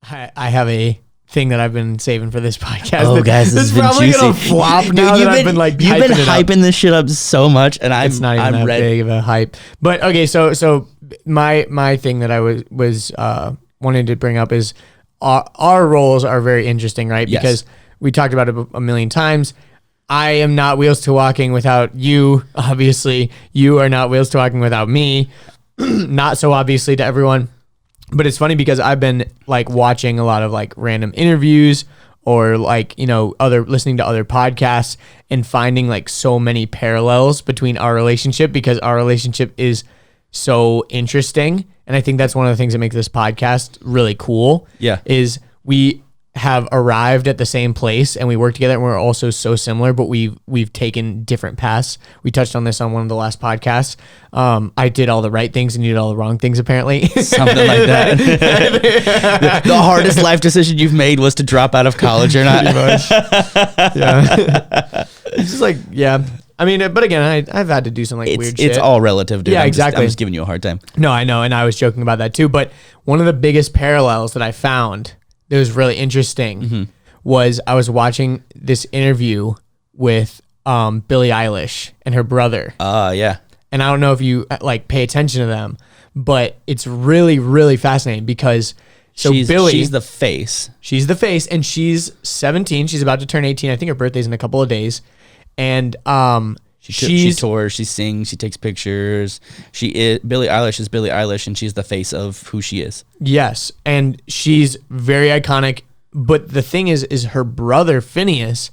I have a thing that I've been saving for this podcast. Oh, guys, this has been probably juicy. gonna flop now. Dude, I've been like you've been hyping hyping this shit up so much, and it's not even that big of a hype. But okay, so my thing that I was wanting to bring up is our roles are very interesting, right? Yes. Because we talked about it a million times. I am not Wheels to Walking without you. Obviously, you are not Wheels to Walking without me. Not so obviously to everyone. But it's funny because I've been like watching a lot of like random interviews or like, listening to other podcasts and finding like so many parallels between our relationship because our relationship is so interesting. And I think that's one of the things that makes this podcast really cool. Yeah. Is we have arrived at the same place and we work together and we're also so similar, but we've taken different paths. We touched on this on one of the last podcasts. I did all the right things and you did all the wrong things, apparently. Something like that. The hardest life decision you've made was to drop out of college or not. Pretty much. Yeah. It's just like, yeah. I mean, but again, I've had to do some weird shit. It's all relative, dude. Yeah, I'm exactly. just giving you a hard time. No, I know. And I was joking about that too. But one of the biggest parallels that I found that was really interesting was I was watching this interview with Billie Eilish and her brother. Yeah. And I don't know if you like pay attention to them, but it's really, really fascinating because Billie, she's the face. She's the face and she's 17. She's about to turn 18. I think her birthday's in a couple of days. And she tours, she sings, she takes pictures. Billie Eilish is Billie Eilish, and she's the face of who she is. Yes, and she's very iconic. But the thing is her brother Phineas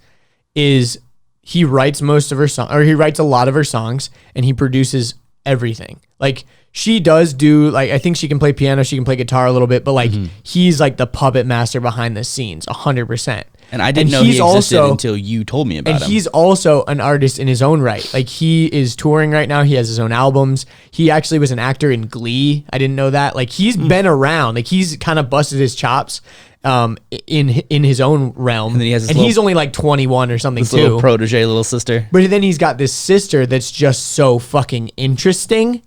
he writes most of her songs, or he writes a lot of her songs, and he produces everything. Like she does do, like I think she can play piano, she can play guitar a little bit, but like he's like the puppet master behind the scenes, 100%. And I didn't know he existed until you told me about him. And he's also an artist in his own right. Like he is touring right now. He has his own albums. He actually was an actor in Glee. I didn't know that. Like he's been around. Like he's kind of busted his chops in his own realm. And then he has he's only like 21 or something too. Little protege, little sister. But then he's got this sister that's just so fucking interesting.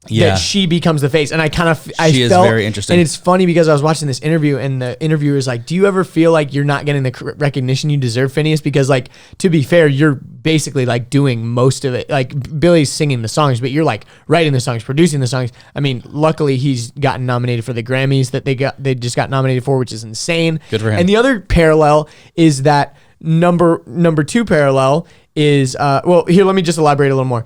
Yeah. That she becomes the face. And I felt is very interesting. And it's funny because I was watching this interview and the interviewer is like, do you ever feel like you're not getting the recognition you deserve, Phineas? Because like, to be fair, you're basically like doing most of it. Like Billy's singing the songs, but you're like writing the songs, producing the songs. I mean, luckily he's gotten nominated for the Grammys that they just got nominated for, which is insane. Good for him. And the other parallel is that number two parallel is, here, let me just elaborate a little more.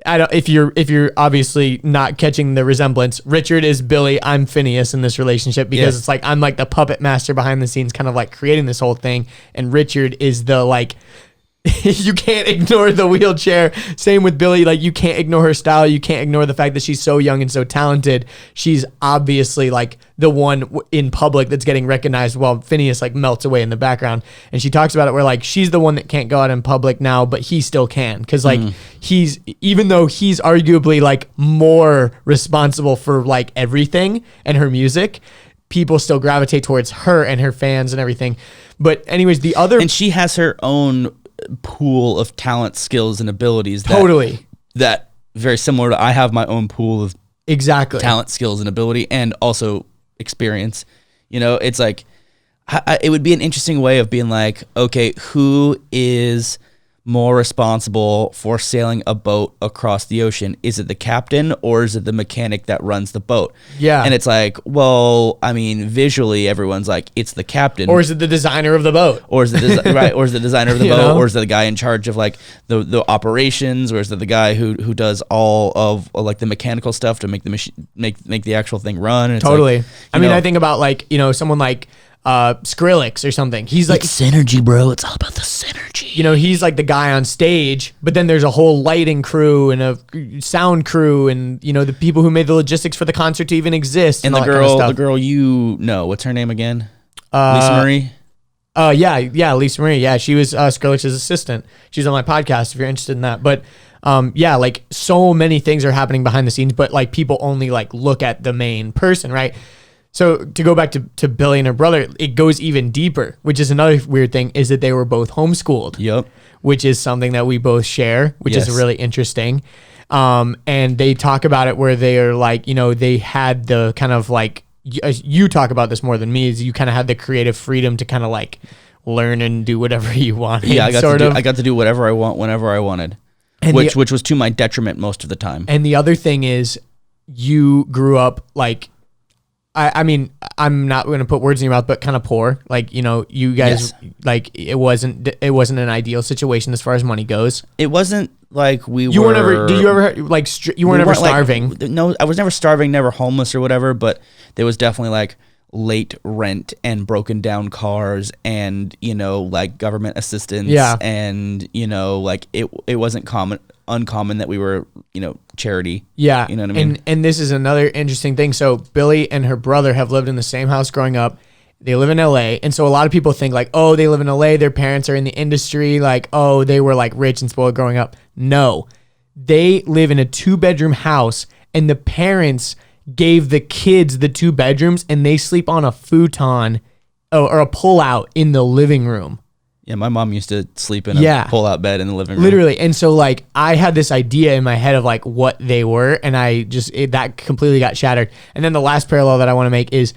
If you're obviously not catching the resemblance, Richard is Billy, I'm Phineas in this relationship because it's like I'm like the puppet master behind the scenes, kind of like creating this whole thing, and Richard is the like you can't ignore the wheelchair. Same with Billy, like you can't ignore her style, you can't ignore the fact that she's so young and so talented. She's obviously like the one in public that's getting recognized while Phineas like melts away in the background. And she talks about it where like she's the one that can't go out in public now, but he still can because like even though he's arguably like more responsible for like everything and her music, people still gravitate towards her and her fans and everything. But anyways, and she has her own pool of talent, skills, and abilities. That very similar to I have my own pool of talent, skills, and ability, and also experience. It's like it would be an interesting way of being like, okay, who is more responsible for sailing a boat across the ocean? Is it the captain or is it the mechanic that runs the boat? Yeah. And it's like, well, I mean, visually everyone's like, it's the captain. Or is it the designer of the boat? Or is it right? Or is the designer of the boat? Or is it the guy in charge of like the operations? Or is it the guy who does all of like the mechanical stuff to make the machine make the actual thing run? And it's totally. Like, I mean, I think about like, someone like Skrillex or something. He's like, it's synergy, bro. It's all about the synergy. He's like the guy on stage, but then there's a whole lighting crew and a sound crew and the people who made the logistics for the concert to even exist. And the girl, what's her name again? Lisa Marie. Lisa Marie. Yeah, she was Skrillex's assistant. She's on my podcast if you're interested in that. But like so many things are happening behind the scenes, but like people only like look at the main person, right? So to go back to Billy and her brother, it goes even deeper, which is another weird thing, is that they were both homeschooled. Yep. Which is something that we both share, which is really interesting. And they talk about it where they are like, they had the kind of like you talk about this more than me, is you kind of had the creative freedom to kind of like learn and do whatever you wanted. Yeah, I got to do whatever I want whenever I wanted, and which was to my detriment most of the time. And the other thing is, you grew up like, I mean, I'm not going to put words in your mouth, but kind of poor. Like, you know, you guys, like, it wasn't an ideal situation as far as money goes. It wasn't like you weren't ever, did you ever, like, you weren't ever starving? Like, no, I was never starving, never homeless or whatever, but there was definitely, like, late rent and broken down cars and, you know, like, government assistance. Yeah. And, you know, like, it wasn't uncommon that we were, you know, charity. Yeah. You know what I mean? And this is another interesting thing. So Billie and her brother have lived in the same house growing up. They live in LA. And so a lot of people think like, oh, they live in LA, their parents are in the industry, like, oh, they were like rich and spoiled growing up. No. They live in a 2-bedroom house, and the parents gave the kids the 2 bedrooms, and they sleep on a futon or a pull-out in the living room. Yeah, my mom used to sleep in a pull-out bed in the living room. Literally. And so, like, I had this idea in my head of, like, what they were, and that completely got shattered. And then the last parallel that I want to make is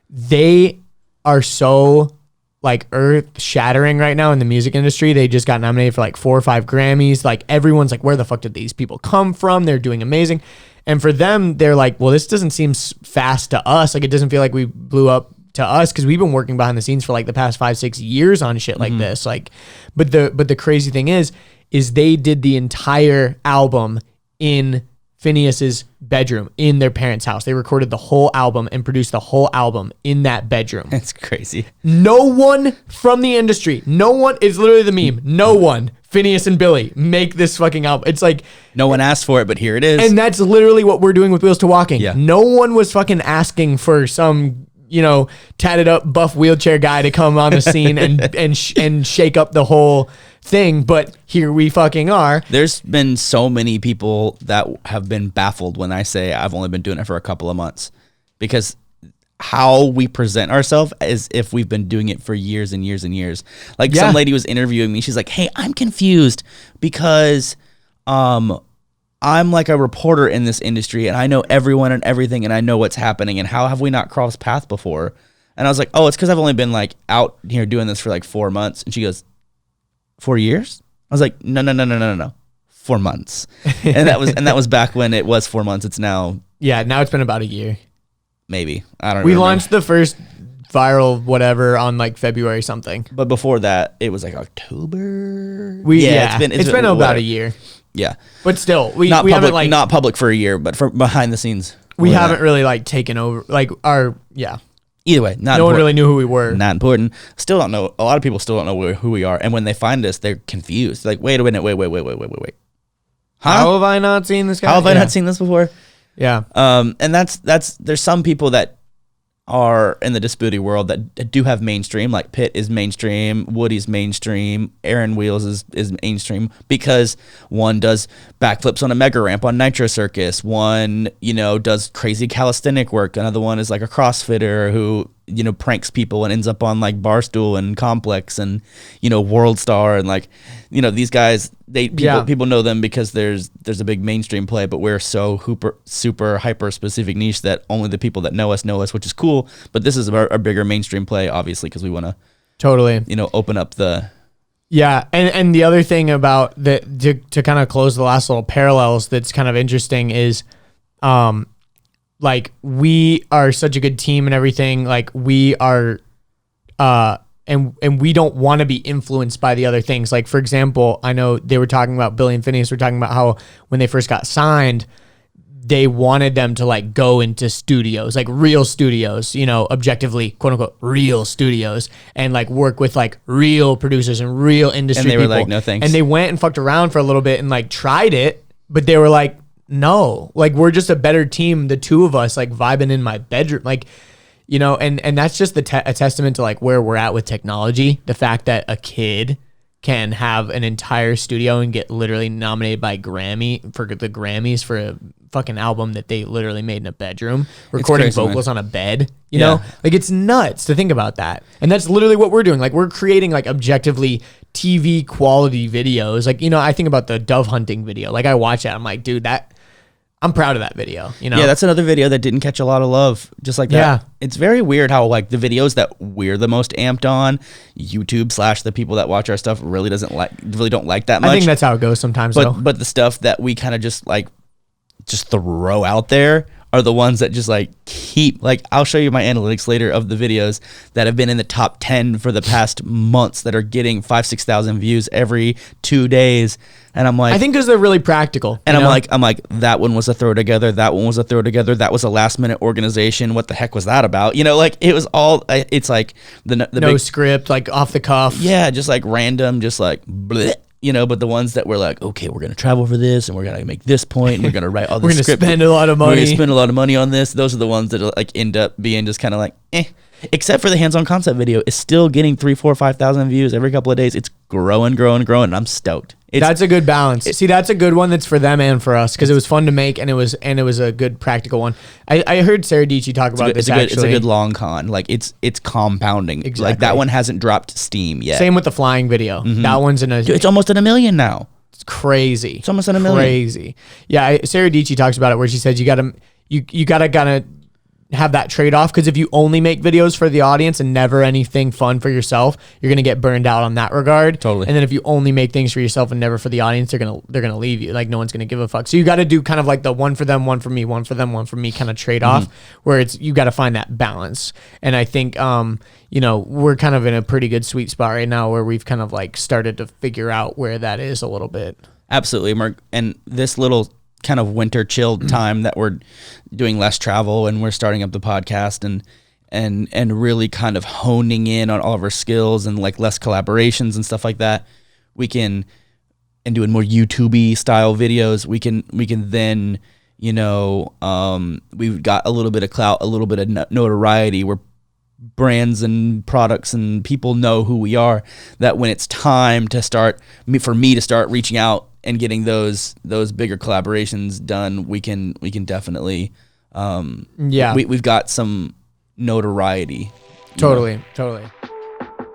they are so, like, earth-shattering right now in the music industry. They just got nominated for, like, 4 or 5 Grammys. Like, everyone's like, where the fuck did these people come from? They're doing amazing. And for them, they're like, well, this doesn't seem fast to us. Like, it doesn't feel like we blew up to us, because we've been working behind the scenes for like the past 5-6 years on shit like this. Like, but the crazy thing is they did the entire album in Phineas's bedroom in their parents' house. They recorded the whole album and produced the whole album in that bedroom. That's crazy. No one from the industry, no one, it's literally the meme. No one, Phineas and Billie, make this fucking album. It's like, no one asked for it, but here it is. And that's literally what we're doing with Wheels to Walking. Yeah. No one was fucking asking for some, you know, tatted up buff wheelchair guy to come on the scene and shake up the whole thing, but here we fucking are. There's been so many people that have been baffled when I say I've only been doing it for a couple of months, because how we present ourselves as if we've been doing it for years and years and years. Like some lady was interviewing me, she's like, hey, I'm confused because I'm like a reporter in this industry, and I know everyone and everything, and I know what's happening, and how have we not crossed paths before? And I was like, oh, it's because I've only been like out here doing this for like 4 months. And she goes, 4 years? I was like, no, 4 months. And that was back when it was 4 months. It's now. Yeah, now it's been about a year. Maybe. I don't know. We launched the first viral whatever on like February something. But before that, it was like October. It's been about a year. Yeah, but still, we haven't public, like, not public for a year, but for behind the scenes, we haven't really like taken over like our Either way, not no one really knew who we were. Not important. Still don't know. A lot of people still don't know who we are, and when they find us, they're confused. Like, wait a minute, wait. Huh? How have I not seen this guy? How have I not seen this before? Yeah. And that's there's some people that are in the disability world that do have mainstream, like Pitt is mainstream, Woody's mainstream, Aaron Wheels is mainstream, because one does backflips on a mega ramp on Nitro Circus, one, you know, does crazy calisthenic work, another one is like a CrossFitter who, you know, pranks people and ends up on like Barstool and Complex and, you know, World Star, and like, you know, these guys, people know them because there's a big mainstream play, but we're so super hyper specific niche that only the people that know us, which is cool. But this is a bigger mainstream play, obviously, because we want to totally, you know, open up the. Yeah, and the other thing about to kind of close the last little parallels that's kind of interesting is, like, we are such a good team and everything. Like, we are, and we don't want to be influenced by the other things. Like, for example, I know they were talking about, Billie and Phineas were talking about how when they first got signed, they wanted them to like go into studios, like real studios, you know, objectively, quote unquote, real studios, and like work with like real producers and real industry people. And they were like, no thanks. And they went and fucked around for a little bit and like tried it, but they were like, no, like, we're just a better team, the two of us, like vibing in my bedroom, like, you know, and that's just a testament to like where we're at with technology. The fact that a kid can have an entire studio and get literally nominated by Grammy for the Grammys for a fucking album that they literally made in a bedroom, recording crazy, vocals on a bed, you know, like, it's nuts to think about that. And that's literally what we're doing. Like, we're creating like objectively TV quality videos. Like, you know, I think about the dove hunting video. Like, I watch that, I'm like, dude, that I'm proud of that video, you know? Yeah, that's another video that didn't catch a lot of love, just like that. Yeah. It's very weird how, like, the videos that we're the most amped on, YouTube / the people that watch our stuff really don't like that much. I think that's how it goes sometimes, though. But the stuff that we kind of just throw out there are the ones that just, like, keep, like, I'll show you my analytics later of the videos that have been in the top 10 for the past months that are getting 5,000-6,000 views every 2 days. And I'm like, I think because they're really practical. And I'm like, that one was a throw together. That one was a throw together. That was a last minute organization. What the heck was that about? You know, like, it was all, it's like the no big script, like off the cuff. Yeah, just like random, just like bleh. You know, but the ones that were like, okay, we're going to travel for this, and we're going to make this point, and we're going to write all this We're going to spend a lot of money. We're going to spend a lot of money on this. Those are the ones that like end up being just kind of like, eh. Except for the hands-on concept video, it's still getting 3,000, 4,000, 5,000 views every couple of days. It's growing, and I'm stoked. That's a good balance. See, that's a good one that's for them and for us, because it was fun to make, and it was a good practical one. I heard Sarah Dietschy talk about this, actually. It's a good long con. Like, it's compounding. Exactly. Like, that one hasn't dropped steam yet. Same with the flying video. Mm-hmm. That one's in a... Dude, it's almost at 1 million now. It's crazy. It's almost at 1 million. Crazy. Yeah, Sarah Dietschy talks about it, where she says you gotta kind of have that trade-off, because if you only make videos for the audience and never anything fun for yourself, you're gonna get burned out on that regard. Totally. And then if you only make things for yourself and never for the audience, they're gonna leave you. Like, no one's gonna give a fuck. So you got to do kind of like the one for them, one for me, one for them, one for me kind of trade-off, where you got to find that balance. And I think we're kind of in a pretty good sweet spot right now, where we've kind of like started to figure out where that is a little bit. Absolutely, Mark. And this little kind of winter chilled time that we're doing less travel, and we're starting up the podcast and really kind of honing in on all of our skills, and like less collaborations and stuff like that, and doing more YouTube-y style videos, we can then, we've got a little bit of clout, a little bit of notoriety, where brands and products and people know who we are, that when it's time to start reaching out and getting those bigger collaborations done, we can definitely we've got some notoriety. Totally.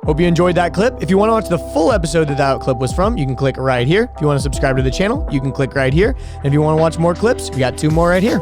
Hope you enjoyed that clip. If you want to watch the full episode that clip was from, you can click right here. If you want to subscribe to the channel, you can click right here. And if you want to watch more clips, we got 2 more right here.